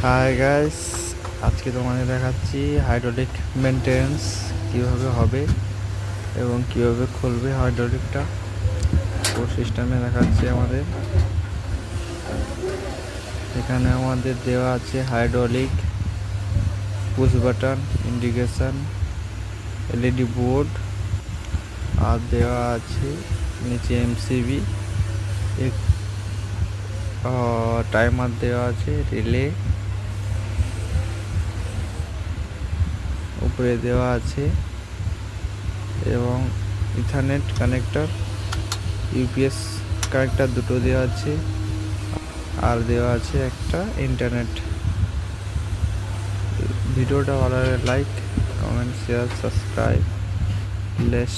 Hi guys, আজকে তোমাদের দেখাচ্ছি হাইড্রোলিক মেনটেন্স কিভাবে হবে এবং কিভাবে খুলবে হাইড্রোলিকটা। পুরো সিস্টেমে দেখাচ্ছি আমাদের। এখানে আমাদের দেওয়া আছে hydraulic, push button, indication, LED board, আর দেওয়া আছে নিচে এমসিবি, এক টাইমার দেওয়া আছে, রিলে উপরে দেওয়া আছে এবং ইথারনেট কানেক্টর, ইউপিএস কানেক্টর দুটো দেওয়া আছে, আর দেওয়া আছে একটা ইন্টারনেট। ভিডিওটা ভালো লাগলে like, comment, share, subscribe. Let's